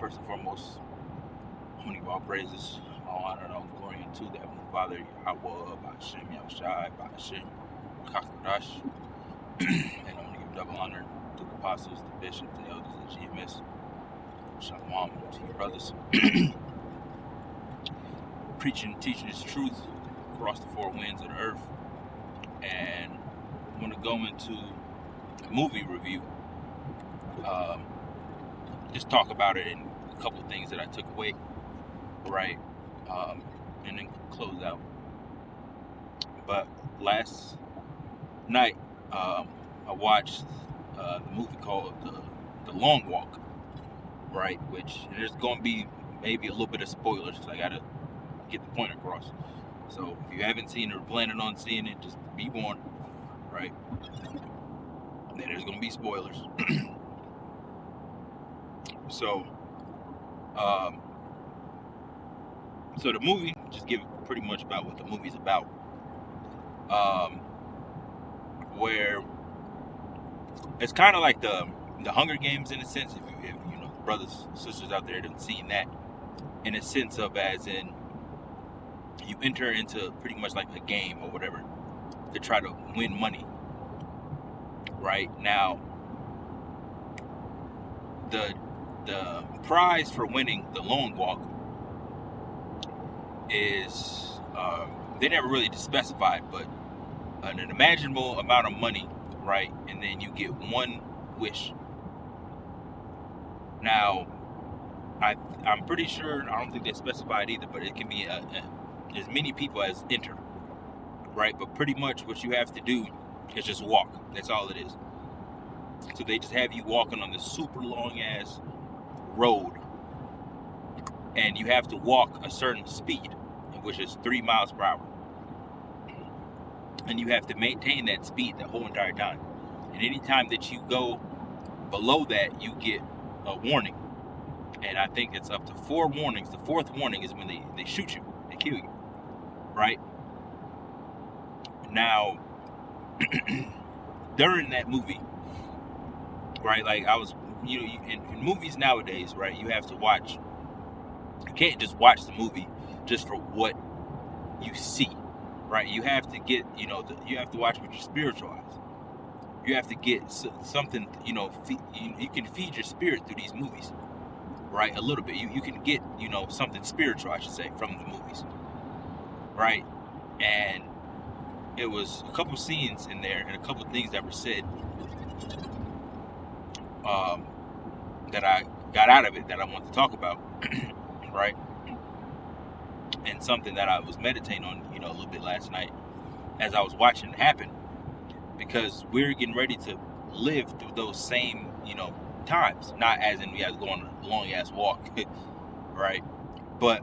First and foremost, only of all praises, all honor and all glory unto the Heavenly Father, Yahweh, Ba'ashem, Yahushai, Ba'ashem, Kakadash. And I want to give double honor to the apostles, the bishops, the elders, the GMS. Shalom to you brothers. Preaching and teaching this truth across the four winds of the earth. And I want to go into a movie review. Just talk about it and a couple of things that I took away, right? And then close out. But last night, I watched the movie called The Long Walk, right? Which there's going to be maybe a little bit of spoilers because I got to get the point across. So if you haven't seen it or planning on seeing it, just be warned, right? That there's going to be spoilers. So the movie, just give pretty much about what the movie's about. Where it's kind of like the Hunger Games in a sense, if you know, brothers, sisters out there haven't seen that, in a sense of as in you enter into pretty much like a game or whatever to try to win money. Right now, the prize for winning the Long Walk is they never really specified, but an imaginable amount of money, right? And then you get one wish. Now, I'm pretty sure, I don't think they specified either, but it can be as many people as enter, right? But pretty much what you have to do is just walk. That's all it is. So they just have you walking on this super long ass road, and you have to walk a certain speed, which is 3 miles per hour. And you have to maintain that speed the whole entire time. And any time that you go below that, you get a warning. And I think it's up to 4 warnings. The 4th warning is when they shoot you, they kill you, right? Now, during that movie, right, like I was, you know, in movies nowadays, right, you have to watch, you can't just watch the movie just for what you see, right? You have to get, you know, you have to watch with your spiritual eyes. You have to get something, you know, you can feed your spirit through these movies, right? A little bit. You can get, you know, something spiritual, I should say, from the movies, right? And it was a couple scenes in there and a couple things that were said that I got out of it that I want to talk about, right? And something that I was meditating on, you know, a little bit last night as I was watching it happen, because we're getting ready to live through those same, you know, times. Not as in we have to go on a long ass walk, right? But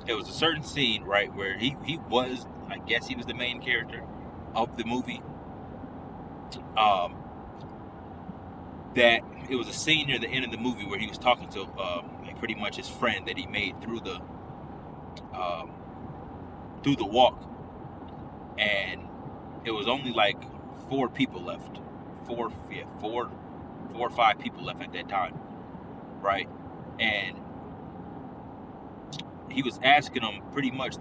it was a certain scene, right, where he was, I guess he was the main character of the movie. That it was a scene near the end of the movie where he was talking to like pretty much his friend that he made through the walk, and it was only like 4 people left, 4 or 5 people left at that time, right? And he was asking him pretty much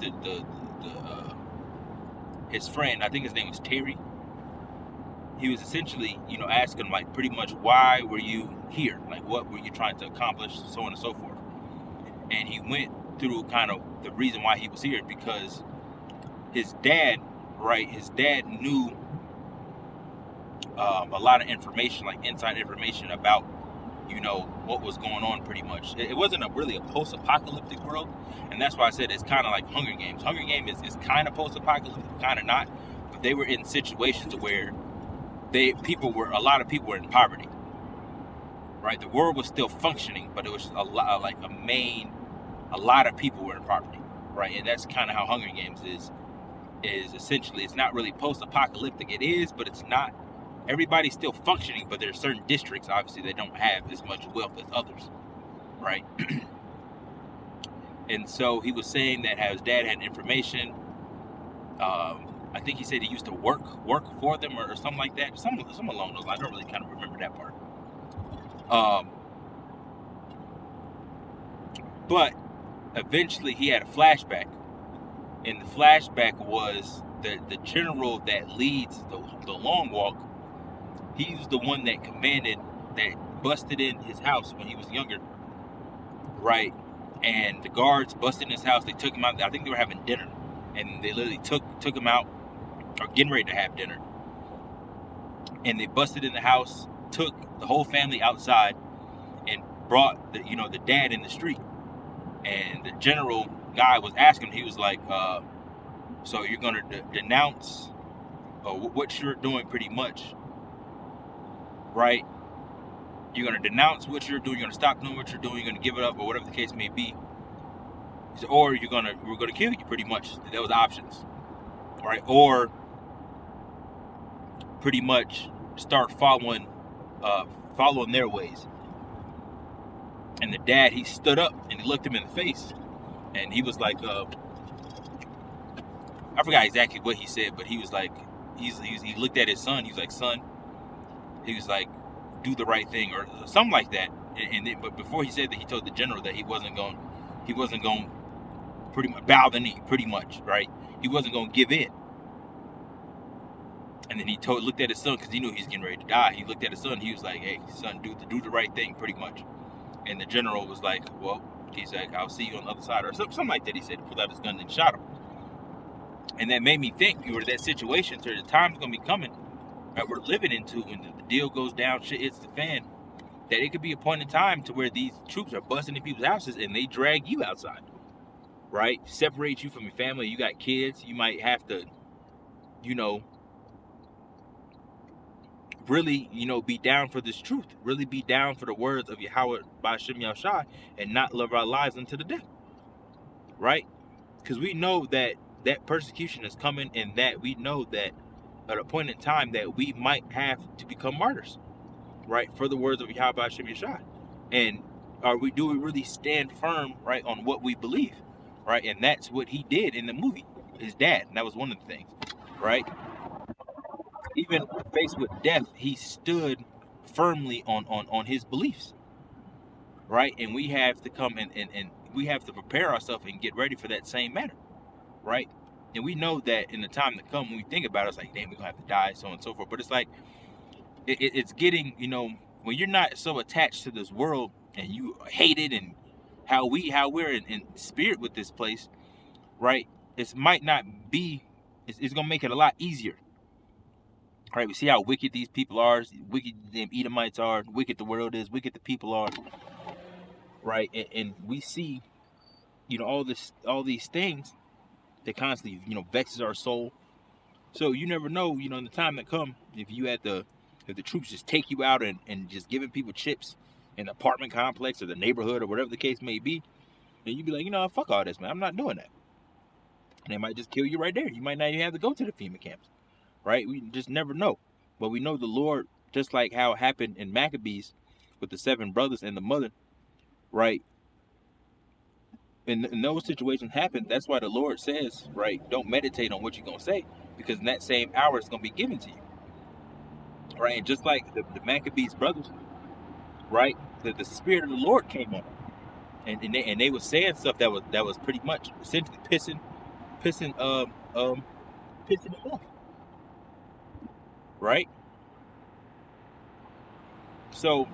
his friend, I think his name was Terry. He was essentially, you know, asking him, like, pretty much, why were you here? Like, what were you trying to accomplish, so on and so forth. And he went through kind of the reason why he was here, because his dad, right, his dad knew a lot of information, like inside information about, you know, what was going on pretty much. It wasn't really a post-apocalyptic world, and that's why I said it's kind of like Hunger Games. Hunger Games is kind of post-apocalyptic, kind of not, but they were in situations where a lot of people were in poverty, right? The world was still functioning, but it was a lot, like a lot of people were in poverty, right? And that's kind of how Hunger Games is essentially. It's not really post-apocalyptic. It is, but it's not. Everybody's still functioning, but there are certain districts, obviously, that don't have as much wealth as others, right? And so he was saying that how his dad had information. I think he said he used to work for them or something like that. Some along those lines. I don't really kind of remember that part. But eventually he had a flashback, and the flashback was the general that leads the long walk. He's the one that commanded, that busted in his house when he was younger, right? And the guards busted in his house. They took him out. I think they were having dinner, and they literally took him out, or getting ready to have dinner. And they busted in the house, took the whole family outside, and brought the dad in the street. And the general guy was asking, he was like, so you're gonna denounce what you're doing, pretty much, right? You're gonna denounce what you're doing. You're gonna stop doing what you're doing. You're gonna give it up, or whatever the case may be. Or we're gonna kill you, pretty much. That was options, right? Or pretty much start following their ways. And the dad, he stood up and he looked him in the face, and he was like, I forgot exactly what he said, but he was like, he looked at his son. He was like, son, he was like, do the right thing, or something like that. But before he said that, he told the general that he wasn't going pretty much bow the knee, pretty much, right? He wasn't going to give in. And then he looked at his son, because he knew he's getting ready to die. He looked at his son. He was like, hey, son, do the right thing, pretty much. And the general was like, well, he's like, I'll see you on the other side, or something like that. He said, pulled out his gun and shot him. And that made me think, you were that situation, so the time's going to be coming that we're living into, when the deal goes down, shit hits the fan, that it could be a point in time to where these troops are busting in people's houses and they drag you outside, right? Separate you from your family. You got kids. You might have to, really, be down for this truth. Really be down for the words of Yahweh Ba'Shem Yahushua, and not live our lives unto the death, right? Because we know that persecution is coming, and that we know that at a point in time that we might have to become martyrs, right? For the words of Yahweh Ba'Shem Yahushua. And do we really stand firm, right, on what we believe, right? And that's what he did in the movie, his dad. And that was one of the things, right? Even faced with death, he stood firmly on his beliefs, right? And we have to come and we have to prepare ourselves and get ready for that same manner, right? And we know that in the time to come, when we think about it, it's like, damn, we're gonna have to die, so on and so forth. But it's like, it's getting, when you're not so attached to this world and you hate it, and how we're in spirit with this place, right? It's gonna make it a lot easier. Right, we see how wicked these people are, wicked them Edomites are, wicked the world is, wicked the people are, right? And we see, all these things that constantly, vexes our soul. So you never know, in the time that come, if the troops just take you out and just giving people chips in the apartment complex or the neighborhood or whatever the case may be, and you be like, fuck all this, man, I'm not doing that. And they might just kill you right there. You might not even have to go to the FEMA camps, right? We just never know. But we know the Lord, just like how it happened in Maccabees with the 7 brothers and the mother, right? And those situations happen. That's why the Lord says, right, don't meditate on what you're going to say, because in that same hour it's going to be given to you, right? And just like the Maccabees brothers, right, the Spirit of the Lord came on them, and they were saying stuff that was pretty much essentially pissing them off, right? So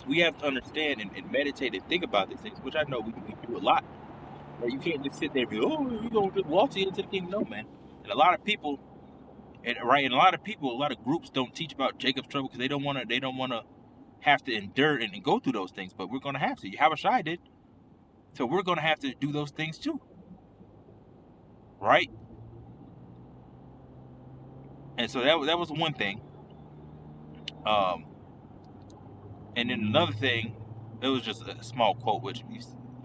we have to understand and meditate and think about these things, which I know we do a lot. Right? You can't just sit there and be, oh, you're going to just waltz into the kingdom. No, man. And a lot of people, a lot of groups don't teach about Jacob's trouble, because they don't want to have to endure and go through those things. But we're going to have to. Yahushua did. So we're going to have to do those things too. Right? And so that was one thing. And then another thing, it was just a small quote, which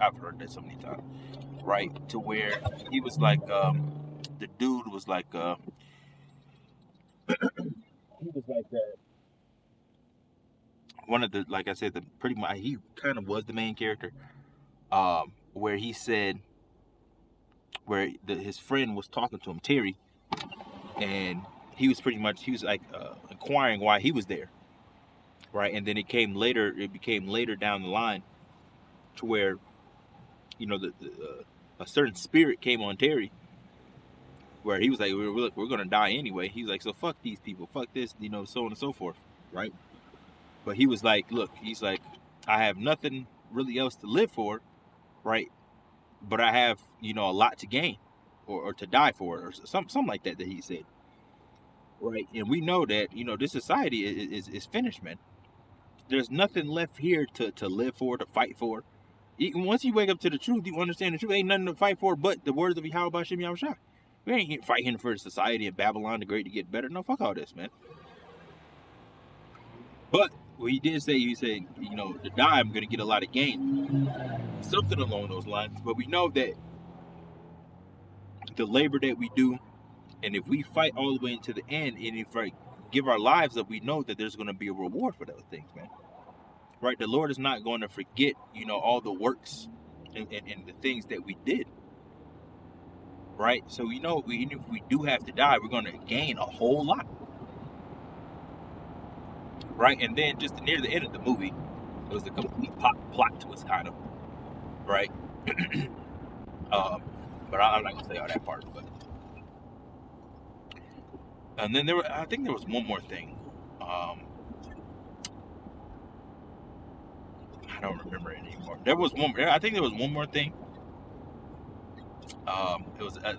I've heard that so many times, right? To where he was like, the dude was like, he was like one of the, like I said, pretty much, he kind of was the main character, where he said, where his friend was talking to him, Terry, and he was like inquiring why he was there, right? And then it became later down the line to where, you know, a certain spirit came on Terry, where he was like, we're gonna die anyway. He's like, so fuck these people, fuck this, you know, so on and so forth, right? But he was like, look, he's like, I have nothing really else to live for, right? But I have, you know, a lot to gain, or to die for, or something like that he said, right? And we know that, you know, this society is finished, man. There's nothing left here to live for, to fight for. Once you wake up to the truth, you understand the truth. Ain't nothing to fight for but the words of Yahweh Bashim Yahushua. We ain't fighting for society and Babylon the Great to get better. No, fuck all this, man. But what he did say, he said, you know, to die, I'm going to get a lot of gain. Something along those lines. But we know that the labor that we do, and if we fight all the way into the end, and if we give our lives up, we know that there's going to be a reward for those things, man. Right? The Lord is not going to forget, you know, all the works and the things that we did. Right? So we know even if we do have to die, we're going to gain a whole lot. Right? And then just near the end of the movie, it was a complete plot twist, kind of. Right? But I'm not going to say all that part. But and then I think there was one more thing. I don't remember it anymore. I think there was one more thing. I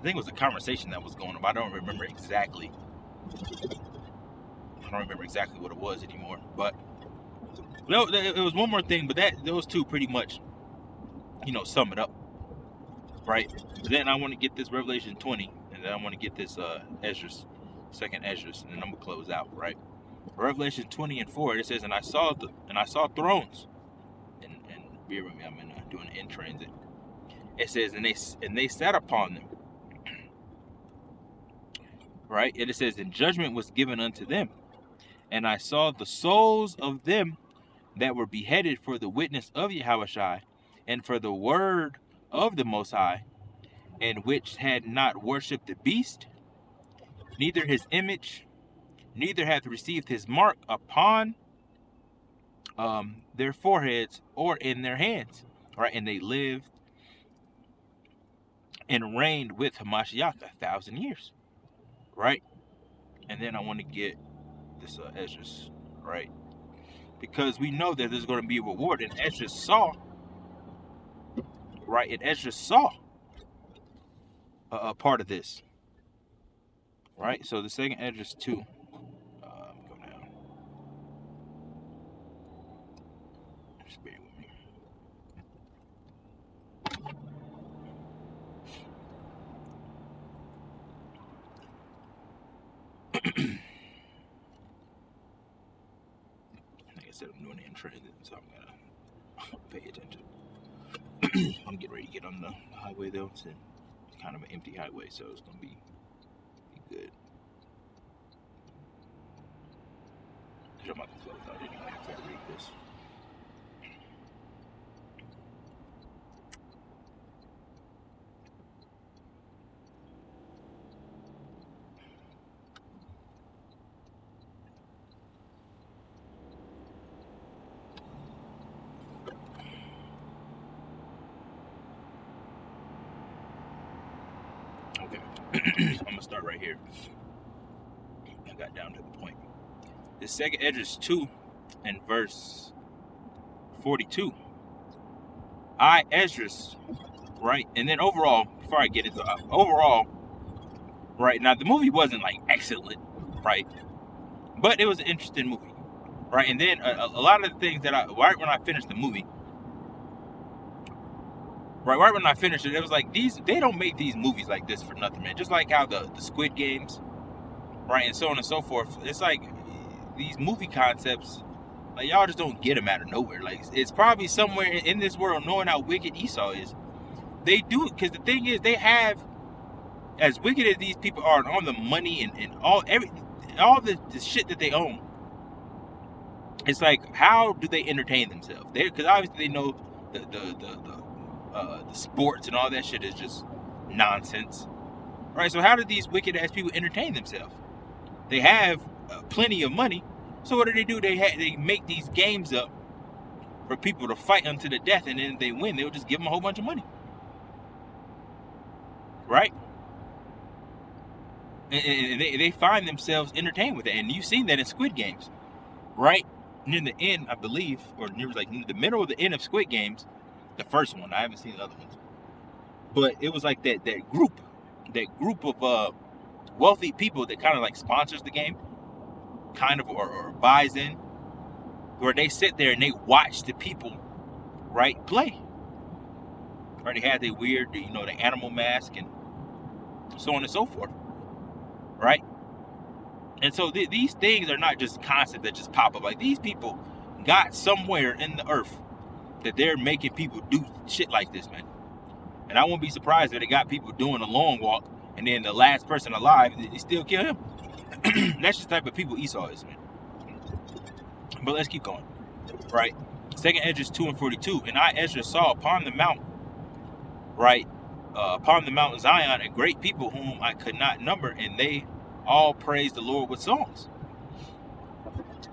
think it was a conversation that was going on. I don't remember exactly. I don't remember exactly what it was anymore. But no, it was one more thing. But those two pretty much, you know, sum it up, right? But then I want to get this Revelation 20, and then I want to get this Esdras, second Esdras, and then I'm gonna close out, right? Revelation 20:4. It says, and I saw thrones, and bear with me, I'm doing an in transit. It says, and they sat upon them, right? And it says, and judgment was given unto them, and I saw the souls of them that were beheaded for the witness of Yahushua, and for the word of the Most High, and which had not worshipped the beast, neither his image, neither hath received his mark upon their foreheads or in their hands, right? And they lived and reigned with Hamashiach 1,000 years, right? And then I want to get this Esdras, right? Because we know that there's going to be a reward, and Esdras saw, right? And Esdras saw a part of this, right? So the second Esdras 2, go down. Just bear with me. Like I said, I'm doing it in transit, so I'm gonna pay attention. I'm getting ready to get on the highway though. It's kind of an empty highway, so it's gonna be good. I'm about to close out anyway after I read this. Okay. I'm gonna start right here. I got down to the point. The second Esdras 2 and verse 42. I, Esdras, right? And then overall, before I get into overall, right? Now the movie wasn't like excellent, right? But it was an interesting movie, right? And then a lot of the things that right when I finished the movie, right when I finished it, it was like they don't make these movies like this for nothing, man. Just like how the Squid Games, right, and so on and so forth. It's like these movie concepts, like y'all just don't get them out of nowhere. Like it's probably somewhere in this world, knowing how wicked Esau is, they do it. Because the thing is, they have, as wicked as these people are, and all the money and all the shit that they own. It's like, how do they entertain themselves? Because obviously they know the sports and all that shit is just nonsense, right? So how do these wicked ass people entertain themselves? They have plenty of money, so what do? They make these games up for people to fight unto the death, and then if they win, they'll just give them a whole bunch of money, right? And they find themselves entertained with it, and you've seen that in Squid Games, right? Near the end, I believe, or near the middle of the end of Squid Games, the first one. I haven't seen the other ones, but it was like that group of wealthy people that kind of like sponsors the game, kind of, or buys in, where they sit there and they watch the people, right, play. Right, they had the weird, the animal mask and so on and so forth, right? And so these things are not just concepts that just pop up. Like, these people got somewhere in the earth that they're making people do shit like this, man. And I won't be surprised if they got people doing a long walk, and then the last person alive, they still kill him. That's just the type of people Esau is, man. But let's keep going, right? 2nd Esdras 2:42. And I, Esdras, saw upon the mount, right, upon the Mount Zion, a great people whom I could not number, and they all praised the Lord with songs.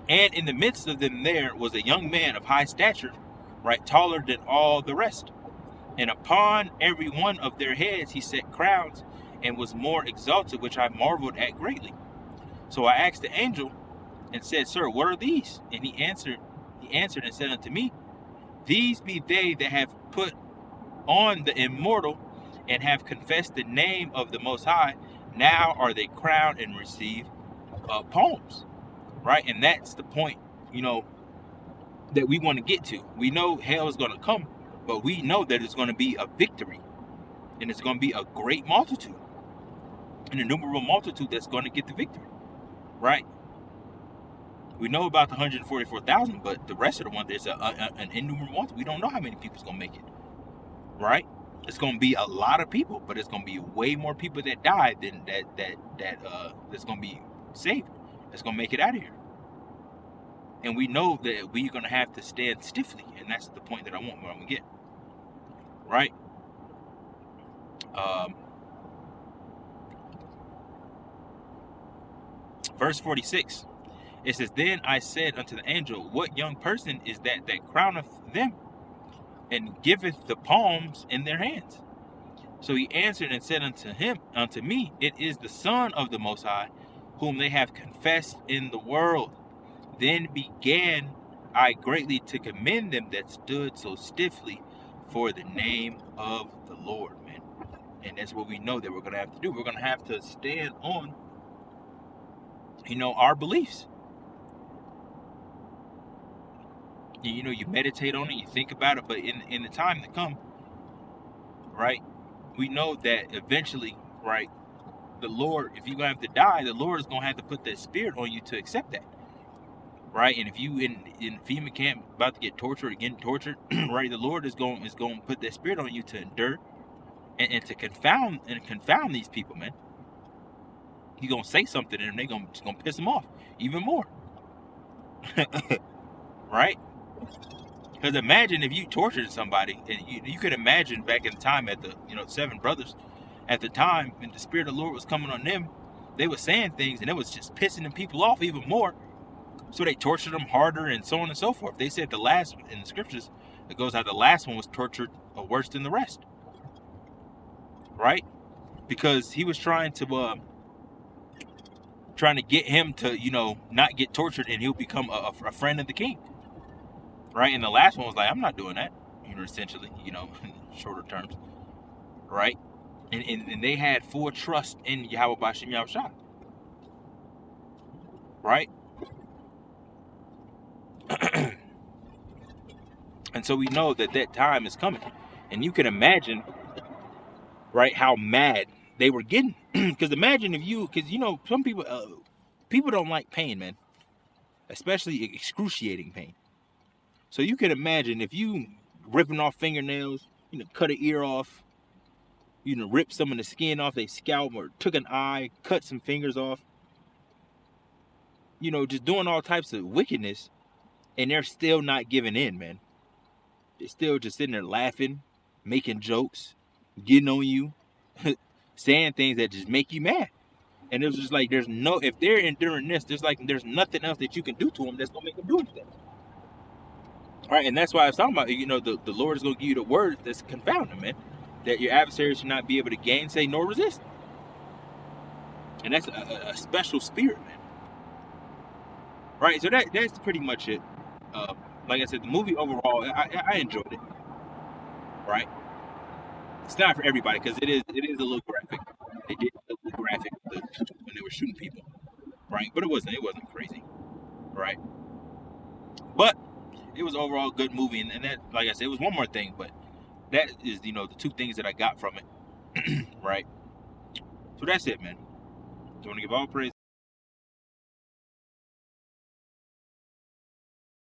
And in the midst of them there was a young man of high stature, right, taller than all the rest. And upon every one of their heads he set crowns, and was more exalted, which I marveled at greatly. So I asked the angel and said, Sir, what are these? And he answered and said unto me, These be they that have put on the immortal, and have confessed the name of the Most High. Now are they crowned and receive palms, right? And that's the point, that we want to get to. We know hell is going to come, but we know that it's going to be a victory, and it's going to be a great multitude, an innumerable multitude that's going to get the victory, right? We know about the 144,000, but the rest of the one, there's an innumerable multitude. We don't know how many people's going to make it, right? It's going to be a lot of people, but it's going to be way more people that die than that's going to be saved. That's going to make it out of here. And we know that we're going to have to stand stiffly, and that's the point that I'm going to get, right? Verse 46, it says, Then I said unto the angel, What young person is that crowneth them, and giveth the palms in their hands? So he answered and said unto me, It is the Son of the Most High, whom they have confessed in the world. Then began I greatly to commend them that stood so stiffly for the name of the Lord, man. And that's what we know that we're going to have to do. We're going to have to stand on, our beliefs. You meditate on it, you think about it, but in the time to come, right, we know that eventually, right, the Lord, if you're going to have to die, the Lord is going to have to put that spirit on you to accept that, right? And if you in FEMA camp about to get tortured, right, the Lord is going to put that spirit on you to endure and to confound these people, man. You're going to say something and they're going to piss them off even more. Right? Because imagine if you tortured somebody, and you could imagine back in time at the 7 brothers at the time, when the spirit of the Lord was coming on them, they were saying things and it was just pissing the people off even more. So they tortured them harder and so on and so forth. They said the last, in the scriptures, it goes out the last one was tortured worse than the rest, right? Because he was trying to get him to not get tortured, and he'll become a friend of the king, right? And the last one was like, I'm not doing that, essentially, in shorter terms, right? And they had full trust in Yahweh B'Shem Yahushua, right? And so we know that time is coming, and you can imagine, right, how mad they were getting. Because imagine if because some people don't like pain, man, especially excruciating pain. So you can imagine if you ripping off fingernails, cut an ear off, rip some of the skin off their scalp, or took an eye, cut some fingers off, just doing all types of wickedness, and they're still not giving in, man. They're still just sitting there laughing, making jokes, getting on you, saying things that just make you mad. And it was just like, if they're enduring this, there's nothing else that you can do to them that's gonna make them do anything. Right, and that's why I was talking about, the Lord is gonna give you the word that's confounding, man. That your adversary should not be able to gainsay nor resist. And that's a special spirit, man. Right, so that's pretty much it. Like I said, the movie overall, I enjoyed it. Right, it's not for everybody because it is a little graphic. They did a little graphic when they were shooting people. Right, but it wasn't crazy. Right, but it was overall a good movie, and that, like I said, it was one more thing, but that is the two things that I got from it. Right, so that's it, man. So I want to give all praise